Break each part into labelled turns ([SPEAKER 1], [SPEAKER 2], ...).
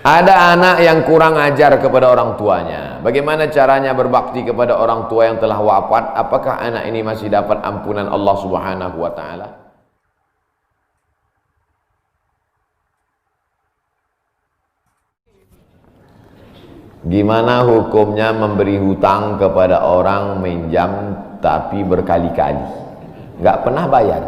[SPEAKER 1] Ada anak yang kurang ajar kepada orang tuanya. Bagaimana caranya berbakti kepada orang tua yang telah wafat? Apakah anak ini masih dapat ampunan Allah Subhanahu wa taala? Gimana hukumnya memberi hutang kepada orang minjam tapi berkali-kali nggak pernah bayar?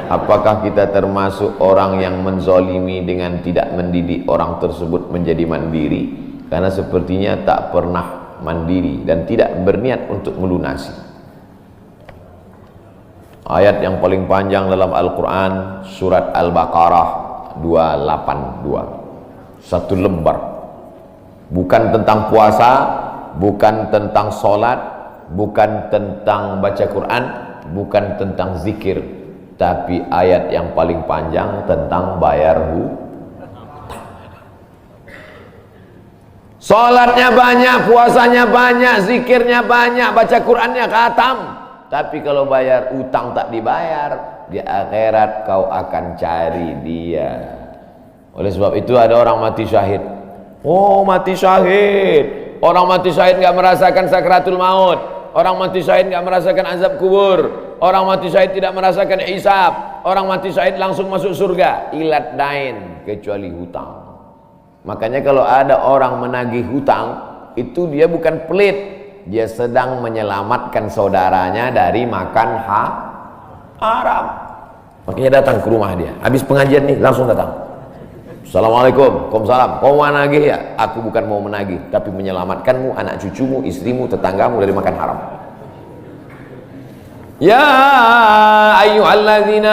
[SPEAKER 1] Apakah kita termasuk orang yang menzolimi dengan tidak mendidik orang tersebut menjadi mandiri? Karena sepertinya tak pernah mandiri dan tidak berniat untuk melunasi. Ayat yang paling panjang dalam Al-Quran, surat Al-Baqarah 282. Satu lembar. Bukan tentang puasa, bukan tentang sholat, bukan tentang baca Quran, bukan tentang zikir, tapi ayat yang paling panjang tentang bayar hutang. Sholatnya banyak, puasanya banyak, zikirnya banyak, baca Qurannya khatam, tapi kalau bayar utang tak dibayar, di akhirat kau akan cari dia. Oleh sebab itu ada orang mati syahid. Oh, mati syahid. Orang mati syahid nggak merasakan sakratul maut. Orang mati syahid nggak merasakan azab kubur. Orang mati syahid tidak merasakan hisab. Orang mati syahid langsung masuk surga. Ilat dain, kecuali hutang. Makanya kalau ada orang menagih hutang, itu dia bukan pelit. Dia sedang menyelamatkan saudaranya dari makan haram. Makanya datang ke rumah dia. Habis pengajian nih, langsung datang. Assalamualaikum, waalaikumsalam. Kau mau menagih ya? Aku bukan mau menagih, tapi menyelamatkanmu, anak cucumu, istrimu, tetanggamu dari makan haram. Ya ayyuhalladzina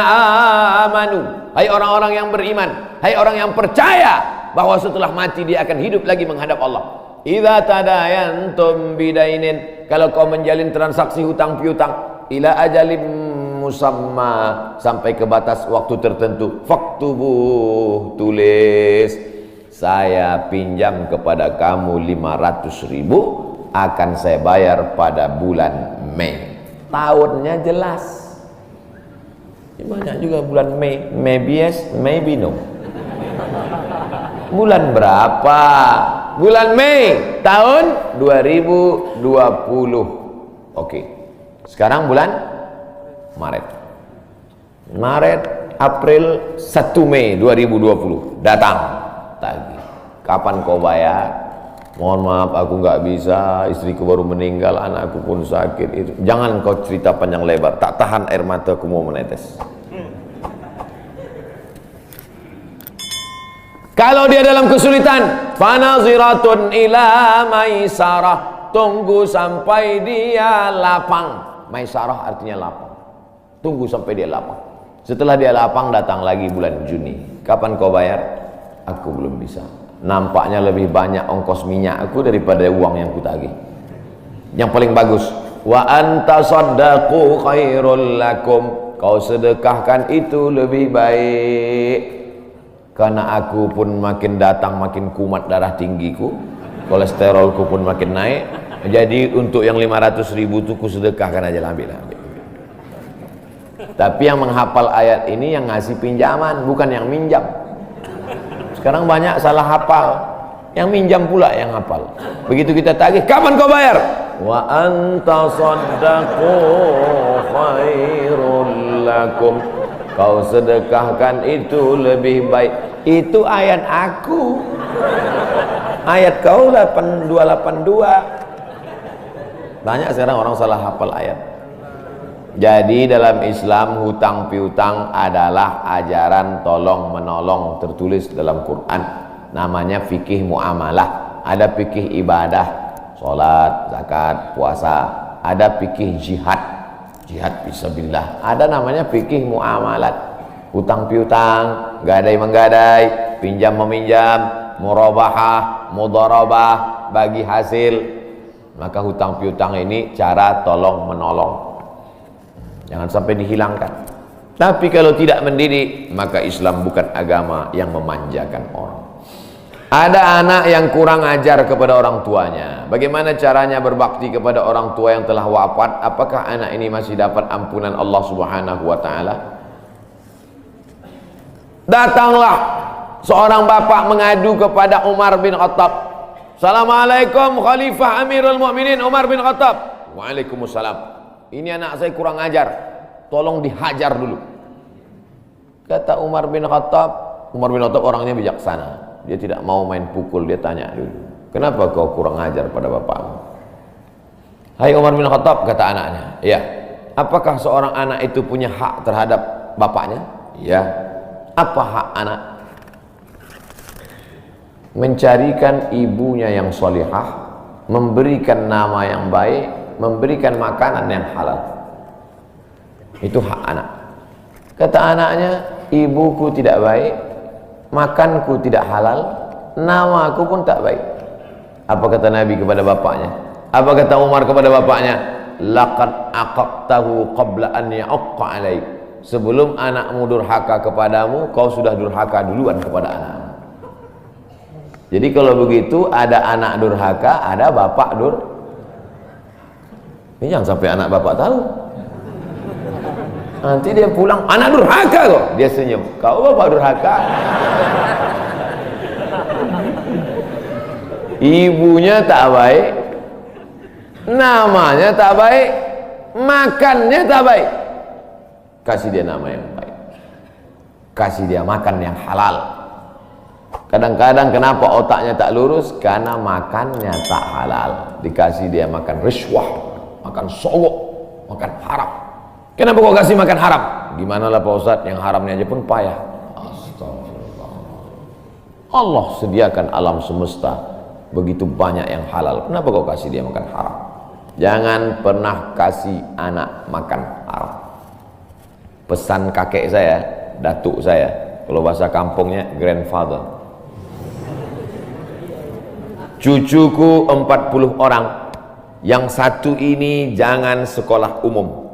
[SPEAKER 1] amanu, hai orang-orang yang beriman, hai orang yang percaya bahwa setelah mati dia akan hidup lagi menghadap Allah. Idza tadayantum bidainin, kalau kau menjalin transaksi hutang piutang, ila ajalim musamma, sampai ke batas waktu tertentu, faktubuh, tulis, saya pinjam kepada kamu 500.000, akan saya bayar pada bulan Mei. Tahunnya jelas. Banyak juga bulan Mei, maybe yes, maybe no. Bulan berapa? Bulan Mei tahun 2020. Oke. Sekarang bulan Maret, April, 1 Mei 2020 datang tagih. Kapan kau bayar? Mohon maaf aku nggak bisa, istriku baru meninggal, anakku pun sakit. Itu jangan kau cerita panjang lebar, tak tahan air mataku mau menetes. Kalau dia dalam kesulitan, fanaziratun ila maisarah, tunggu sampai dia lapang. Maisarah artinya lapang. Tunggu sampai dia lapang. Setelah dia lapang, datang lagi bulan Juni. Kapan kau bayar? Aku belum bisa. Nampaknya lebih banyak ongkos minyak aku daripada uang yang kutagih. Yang paling bagus, wa anta saddaqu khairul lakum, kau sedekahkan itu lebih baik. Karena aku pun makin datang makin kumat darah tinggiku, kolesterolku pun makin naik. Jadi untuk yang 500.000 itu ku sedekahkan aja, ambil. Tapi yang menghafal ayat ini yang ngasih pinjaman, bukan yang minjam. Sekarang banyak salah hafal, yang minjam pula yang hafal. Begitu kita tagih, kapan kau bayar? Wa anta saddaqu khairul lakum, kau sedekahkan itu lebih baik. Itu ayat aku. Ayat kau 8282. Banyak sekarang orang salah hafal ayat. Jadi dalam Islam hutang piutang adalah ajaran tolong menolong, tertulis dalam Quran. Namanya fikih muamalah. Ada fikih ibadah, sholat, zakat, puasa. Ada fikih jihad, jihad fisabilillah. Ada namanya fikih muamalat. Hutang piutang, gadai menggadai, pinjam meminjam, murabahah, mudharabah, bagi hasil. Maka hutang piutang ini cara tolong menolong. Jangan sampai dihilangkan. Tapi kalau tidak mendidik, maka Islam bukan agama yang memanjakan orang. Ada anak yang kurang ajar kepada orang tuanya. Bagaimana caranya berbakti kepada orang tua yang telah wafat? Apakah anak ini masih dapat ampunan Allah Subhanahu wa taala? Datanglah Seorang bapak mengadu kepada Umar bin Khattab. Assalamualaikum Khalifah Amirul Mukminin Umar bin Khattab. Waalaikumsalam. Ini anak saya kurang ajar, tolong dihajar dulu. Kata Umar bin Khattab orangnya bijaksana. Dia tidak mau main pukul, dia tanya dulu, kenapa kau kurang ajar pada bapakmu? Hai Umar bin Khattab, kata anaknya, ya. Apakah seorang anak itu punya hak terhadap bapaknya? Ya. Apa hak anak? Mencarikan ibunya yang solihah, memberikan nama yang baik, memberikan makanan yang halal. Itu hak anak. Kata anaknya, ibuku tidak baik, makanku tidak halal, namaku pun tak baik. Apa kata Nabi kepada bapaknya? Apa kata Umar kepada bapaknya? Laqad aqaqtahu qabla an ya'aqqa alaik. Sebelum anakmu durhaka kepadamu, kau sudah durhaka duluan kepada anakmu. Jadi kalau begitu, ada anak durhaka, ada bapak Ini jangan sampai anak bapak tahu. Nanti dia pulang, anak durhaka kok. Dia senyum, kau bapak durhaka. Ibunya tak baik, namanya tak baik, makannya tak baik. Kasih dia nama yang baik, kasih dia makan yang halal. Kadang-kadang kenapa otaknya tak lurus? Karena makannya tak halal. Dikasih dia makan riswah, makan sogok, makan haram. Kenapa kau kasih makan haram? Gimana lah Pak Ustadz, yang haramnya aja pun payah. Astagfirullah. Allah sediakan alam semesta begitu banyak yang halal. Kenapa kau kasih dia makan haram? Jangan pernah kasih anak makan haram. Pesan kakek saya, datuk saya, kalau bahasa kampungnya grandfather. Cucuku 40 orang, yang satu ini jangan sekolah umum.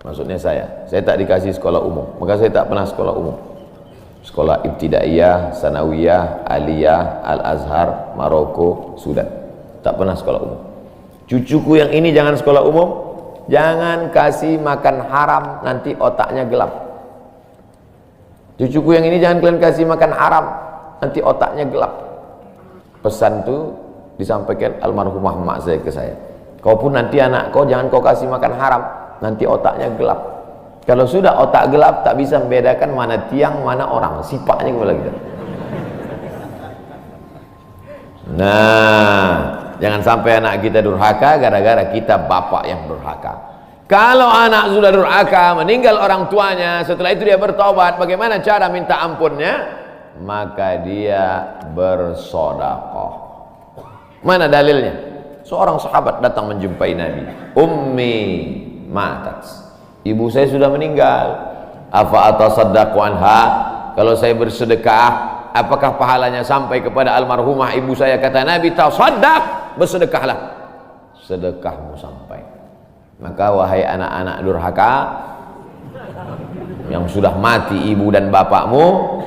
[SPEAKER 1] Maksudnya saya tak dikasih sekolah umum, maka saya tak pernah sekolah umum. Sekolah ibtidaiyah, sanawiyah, aliyah, al-azhar, Maroko, Sudan. Tak pernah sekolah umum. Cucuku yang ini jangan sekolah umum, jangan kasih makan haram, nanti otaknya gelap. Cucuku yang ini jangan kalian kasih makan haram, nanti otaknya gelap. Pesan itu disampaikan almarhumah mak saya ke saya. Kau pun nanti anak kau jangan kau kasih makan haram, nanti otaknya gelap. Kalau sudah otak gelap, tak bisa membedakan mana tiang, mana orang. Sifatnya kepala kita. Nah, jangan sampai anak kita durhaka gara-gara kita bapak yang durhaka. Kalau anak sudah durhaka, meninggal orang tuanya, setelah itu dia bertobat, bagaimana cara minta ampunnya? Maka dia bersedekah. Mana dalilnya? Seorang sahabat datang menjumpai Nabi. Ummi matat, ibu saya sudah meninggal. Afa atasaddaqu anha, kalau saya bersedekah, apakah pahalanya sampai kepada almarhumah ibu saya? Kata Nabi, tasaddaq, bersedekahlah, sedekahmu sampai. Maka wahai anak-anak durhaka yang sudah mati ibu dan bapakmu,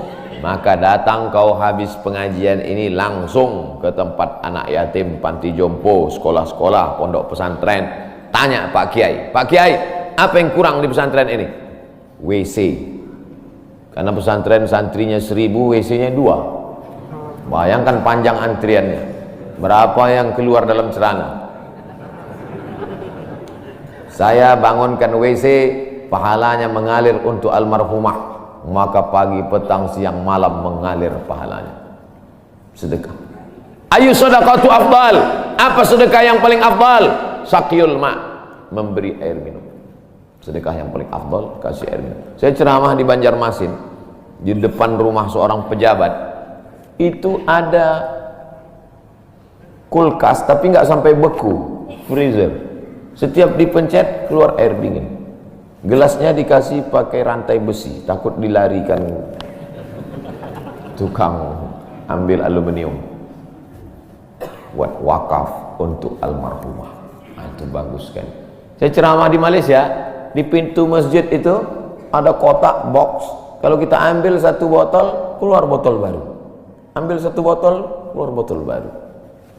[SPEAKER 1] maka datang kau habis pengajian ini langsung ke tempat anak yatim, panti jompo, sekolah-sekolah, pondok pesantren. Tanya Pak Kiai, Pak Kiai, apa yang kurang di pesantren ini? WC. Karena pesantren santrinya 1000, WC-nya 2. Bayangkan panjang antriannya. Berapa yang keluar dalam celana? Saya bangunkan WC, pahalanya mengalir untuk almarhumah. Maka pagi, petang, siang, malam mengalir pahalanya. Sedekah. Ayu sedekatu afdal. Apa sedekah yang paling afdal? Sakyul ma', memberi air minum. Sedekah yang paling afdal, kasih air minum. Saya ceramah di Banjarmasin, di depan rumah seorang pejabat. Itu ada kulkas tapi nggak sampai beku, freezer. Setiap dipencet keluar air dingin. Gelasnya dikasih pakai rantai besi, takut dilarikan tukang ambil aluminium. Buat wakaf untuk almarhumah. Itu bagus kan. Saya ceramah di Malaysia, di pintu masjid itu ada kotak box. Kalau kita ambil satu botol, keluar botol baru. Ambil satu botol, keluar botol baru.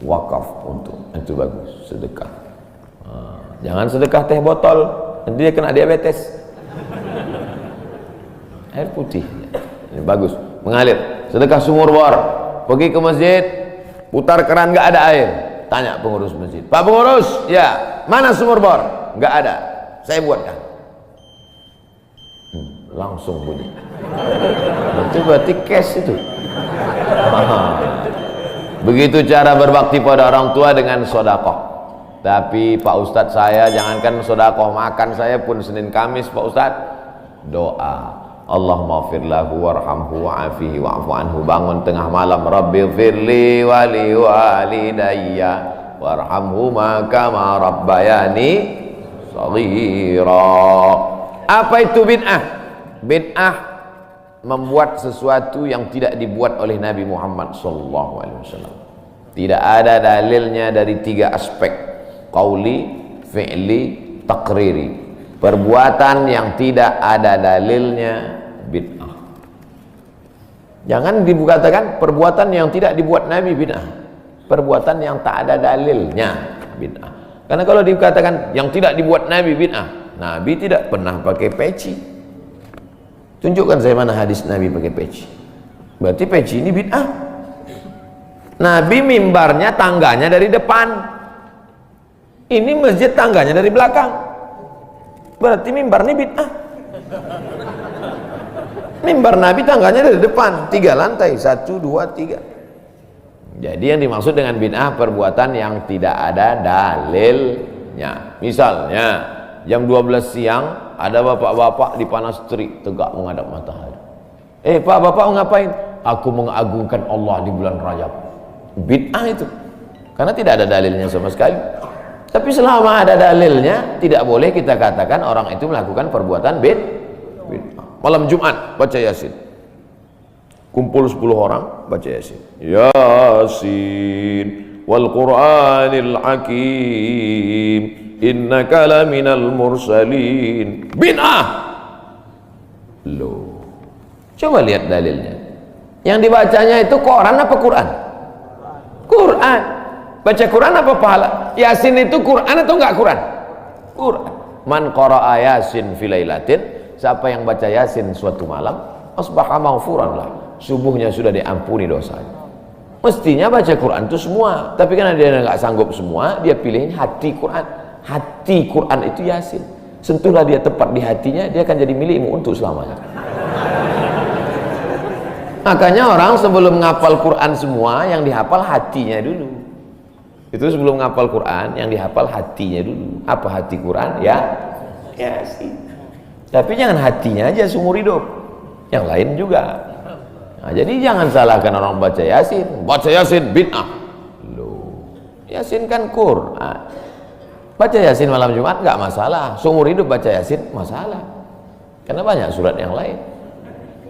[SPEAKER 1] Wakaf untuk, itu bagus, sedekah. Jangan sedekah teh botol, nanti dia kena diabetes. Air putih, ini bagus, mengalir. sedekah sumur bor. Pergi ke masjid, putar keran nggak ada air, tanya pengurus masjid, Pak pengurus, ya mana sumur bor? Nggak ada, saya buatkan. Langsung bunyi. Itu berarti cash itu. Begitu cara berbakti pada orang tua dengan sodakoh. Tapi Pak Ustadz, saya jangankan sodakoh, makan saya pun Senin Kamis Pak Ustadz doa, Allahumma fir lahu warhamhu wa'afihi wa'fu anhu. Bangun tengah malam, Rabbi firli wali walidayya warhamhuma kama rabbayani shaghira. Apa itu bid'ah? Bid'ah membuat sesuatu yang tidak dibuat oleh Nabi Muhammad SAW. Tidak ada dalilnya dari 3 aspek: qauli, fi'li, takriri. Perbuatan yang tidak ada dalilnya bid'ah. Jangan dikatakan perbuatan yang tidak dibuat Nabi bid'ah. Perbuatan yang tak ada dalilnya bid'ah. Karena kalau dikatakan yang tidak dibuat Nabi bid'ah, Nabi tidak pernah pakai peci. Tunjukkan saya mana hadis Nabi pakai peci. Berarti peci ini bid'ah. Nabi mimbarnya tangganya dari depan, ini masjid tangganya dari belakang. Berarti mimbar ini bid'ah. Mimbar Nabi tangganya dari depan, 3 lantai, 1, 2, 3. Jadi yang dimaksud dengan bid'ah perbuatan yang tidak ada dalilnya. Misalnya jam 12 siang ada bapak-bapak di panas terik tegak menghadap matahari. Pak, bapak ngapain? Aku mengagungkan Allah di bulan Rajab. Bid'ah itu, karena tidak ada dalilnya sama sekali. Tapi selama ada dalilnya, tidak boleh kita katakan orang itu melakukan perbuatan bid'ah. Malam Jumat baca Yasin, kumpul 10 orang baca Yasin, Yasin wal Qur'anil Hakim innaka laminal mursalin. Bid'ah. Loh, coba lihat dalilnya. Yang dibacanya itu Quran apa Quran? Quran. Baca Quran apa pahala? Yasin itu Quran atau enggak Quran? Quran. Man qara'a Yasin fi lailatin, siapa yang baca Yasin suatu malam, asbaha maghfuran lah, subuhnya sudah diampuni dosanya. Mestinya baca Quran itu semua, tapi karena dia enggak sanggup semua, dia pilih hati Quran. Hati Quran itu Yasin. Sentuhlah dia tepat di hatinya, dia akan jadi milikmu untuk selamanya. Makanya orang sebelum ngapal Quran semua, yang dihafal hatinya dulu. Itu sebelum ngapal Quran, yang dihafal hatinya dulu. Apa hati Quran? Ya Yasin. Tapi jangan hatinya aja seumur hidup, yang lain juga. Nah, jadi jangan salahkan orang baca Yasin. Baca Yasin bid'ah. Loh, Yasin kan Quran. Baca Yasin malam Jumat nggak masalah. Seumur hidup baca Yasin masalah. Karena banyak surat yang lain.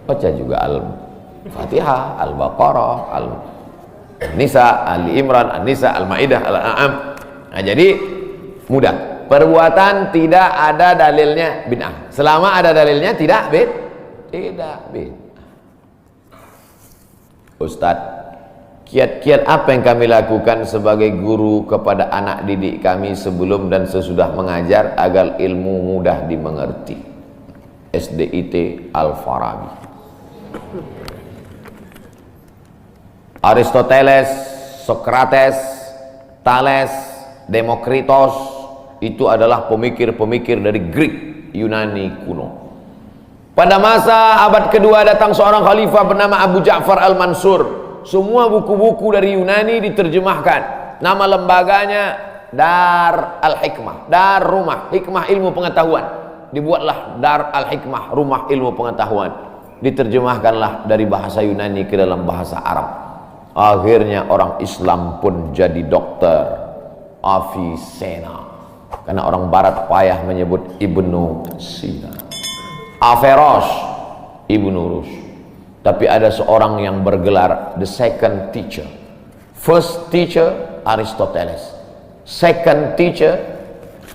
[SPEAKER 1] Baca juga Al-Fatihah, Al-Baqarah, Al-Nisa, Ali Imran, An-Nisa, Al-Maidah, Al-An'am. Nah, jadi mudah. Perbuatan tidak ada dalilnya bid'ah. Selama ada dalilnya tidak bid'ah. Ustadz, kiat-kiat apa yang kami lakukan sebagai guru kepada anak didik kami sebelum dan sesudah mengajar agar ilmu mudah dimengerti? SDIT Al-Farabi. Aristoteles, Socrates, Thales, Demokritos itu adalah pemikir-pemikir dari Greek, Yunani kuno. Pada masa abad kedua datang seorang khalifah bernama Abu Ja'far Al-Mansur. Semua buku-buku dari Yunani diterjemahkan. Nama lembaganya Dar Al-Hikmah, Dar Rumah Hikmah Ilmu Pengetahuan. Dibuatlah Dar Al-Hikmah, Rumah Ilmu Pengetahuan. Diterjemahkanlah dari bahasa Yunani ke dalam bahasa Arab. Akhirnya orang Islam pun jadi dokter, Avicenna. Karena orang Barat payah menyebut Ibnu Sina. Averroes, Ibnu Rus. Tapi ada seorang yang bergelar the second teacher. First teacher Aristoteles, second teacher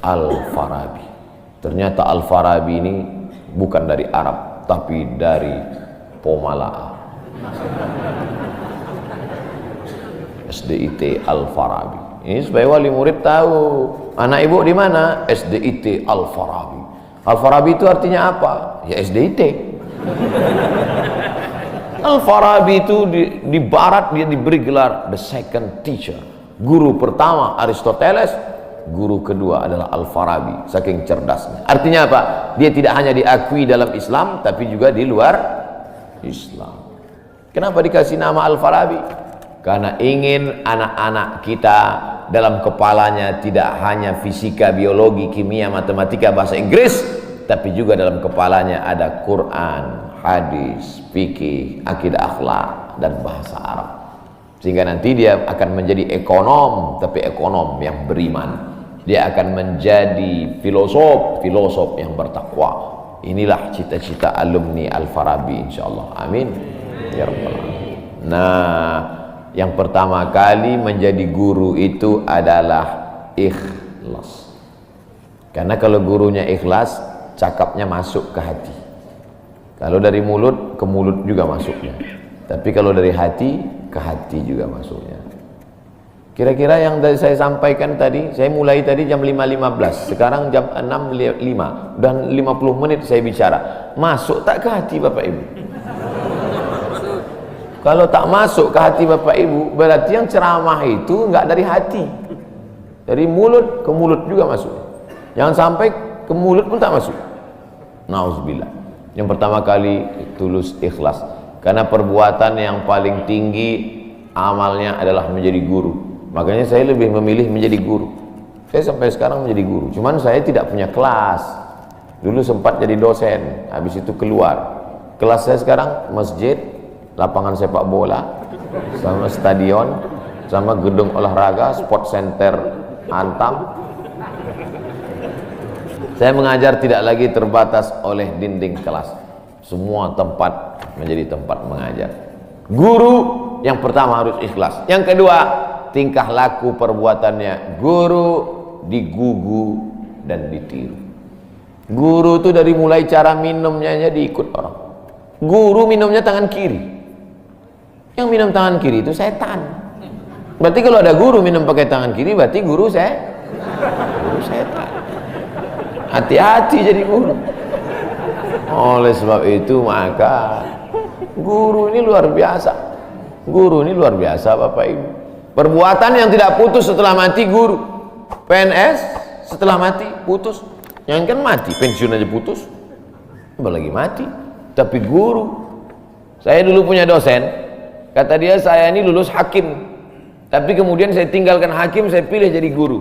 [SPEAKER 1] Al-Farabi. Ternyata Al-Farabi ini bukan dari Arab, tapi dari Pomalaa. SDIT Al-Farabi. Ini supaya wali murid tahu, anak ibu di mana? SDIT Al-Farabi. Al-Farabi itu artinya apa? Ya SDIT. Al-Farabi itu di barat dia diberi gelar the second teacher. Guru pertama Aristoteles, guru kedua adalah Al-Farabi, saking cerdasnya. Artinya apa? Dia tidak hanya diakui dalam Islam tapi juga di luar Islam. Kenapa dikasih nama Al-Farabi? Karena ingin anak-anak kita dalam kepalanya tidak hanya fisika, biologi, kimia, matematika, bahasa Inggris, tapi juga dalam kepalanya ada Quran, hadis, fikih, akidah, akhlak, dan bahasa Arab. Sehingga nanti dia akan menjadi ekonom, tapi ekonom yang beriman. Dia akan menjadi filosof yang bertakwa. Inilah cita-cita alumni Al-Farabi, insyaallah. Amin ya rabbal alamin. Nah, yang pertama kali menjadi guru itu adalah ikhlas. Karena kalau gurunya ikhlas, cakapnya masuk ke hati. Kalau dari mulut ke mulut juga masuknya. Tapi kalau dari hati ke hati juga masuknya. Kira-kira yang saya sampaikan tadi, saya mulai tadi jam 5.15, sekarang jam 6.05 dan 50 menit saya bicara. Masuk tak ke hati Bapak Ibu? Kalau tak masuk ke hati Bapak Ibu, berarti yang ceramah itu enggak dari hati. Dari mulut ke mulut juga masuk. Jangan sampai ke mulut pun tak masuk. Nauzubillah. Yang pertama kali tulus ikhlas. Karena perbuatan yang paling tinggi amalnya adalah menjadi guru. Makanya saya lebih memilih menjadi guru. Saya sampai sekarang menjadi guru. Cuman saya tidak punya kelas. Dulu sempat jadi dosen, habis itu keluar. Kelas saya sekarang masjid, lapangan sepak bola, sama stadion, sama gedung olahraga, sport center Antam. Saya mengajar tidak lagi terbatas oleh dinding kelas. Semua tempat menjadi tempat mengajar. Guru yang pertama harus ikhlas. Yang kedua, tingkah laku perbuatannya. Guru digugu dan ditiru. Guru itu dari mulai cara minumnya aja diikut orang. Guru minumnya tangan kiri. Yang minum tangan kiri itu setan. Berarti kalau ada guru minum pakai tangan kiri, berarti guru setan. Hati-hati jadi guru. Oleh sebab itu maka guru ini luar biasa. Guru ini luar biasa Bapak Ibu. Perbuatan yang tidak putus setelah mati guru. PNS setelah mati putus. Yang kan mati, pensiun aja putus. Apalagi mati. Tapi guru. Saya dulu punya dosen. Kata dia, saya ini lulus hakim. Tapi kemudian saya tinggalkan hakim, saya pilih jadi guru.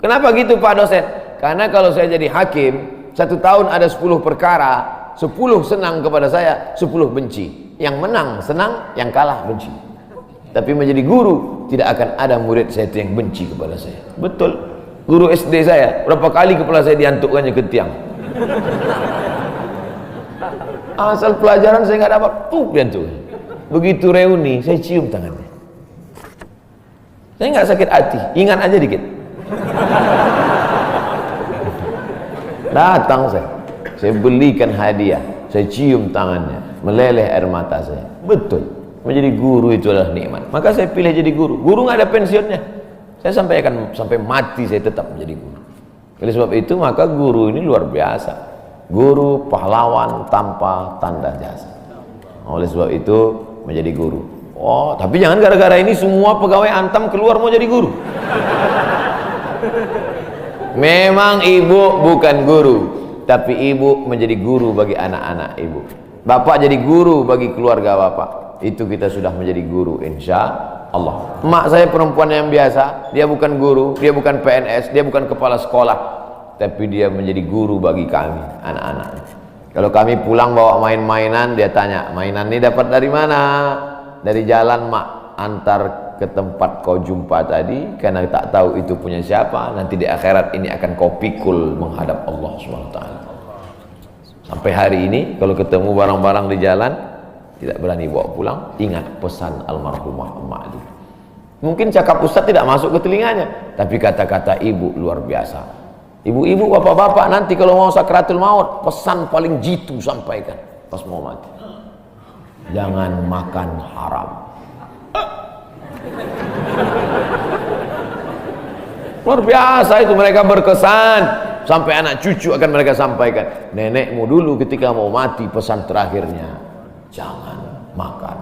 [SPEAKER 1] Kenapa gitu Pak dosen? Karena kalau saya jadi hakim, 1 tahun ada 10 perkara, 10 senang kepada saya, 10 benci. Yang menang senang, yang kalah benci. Tapi menjadi guru, tidak akan ada murid saya yang benci kepada saya. Betul. Guru SD saya, berapa kali kepala saya diantukkannya ke tiang. Asal pelajaran saya nggak dapat, diantuk. Begitu reuni, saya cium tangannya. Saya nggak sakit hati, ingat aja dikit. Datang saya belikan hadiah, saya cium tangannya, meleleh air mata saya. Betul, menjadi guru itu adalah nikmat. Maka saya pilih jadi guru. Guru nggak ada pensiunnya. Saya sampai mati saya tetap menjadi guru. Oleh sebab itu maka guru ini luar biasa. Guru pahlawan tanpa tanda jasa. Oleh sebab itu menjadi guru. Oh, tapi jangan gara-gara ini semua pegawai Antam keluar mau jadi guru. Memang ibu bukan guru, tapi ibu menjadi guru bagi anak-anak ibu. Bapak jadi guru bagi keluarga bapak. Itu kita sudah menjadi guru insya Allah. Mak saya perempuan yang biasa, dia bukan guru, dia bukan PNS, dia bukan kepala sekolah, tapi dia menjadi guru bagi kami anak-anak. Kalau kami pulang bawa main-mainan, dia tanya, mainan ini dapat dari mana? Dari jalan mak, antar ke tempat kau jumpa tadi, karena tak tahu itu punya siapa. Nanti di akhirat ini akan kau pikul menghadap Allah SWT. Sampai hari ini kalau ketemu barang-barang di jalan tidak berani bawa pulang, ingat pesan almarhumah emak itu. Mungkin cakap ustaz tidak masuk ke telinganya, tapi kata-kata ibu luar biasa. Ibu-ibu, bapak-bapak, nanti kalau mau sakratul maut, pesan paling jitu sampaikan pas mau mati. Jangan makan haram. Luar biasa itu, mereka berkesan. Sampai anak cucu akan mereka sampaikan. Nenekmu dulu ketika mau mati pesan terakhirnya, jangan makan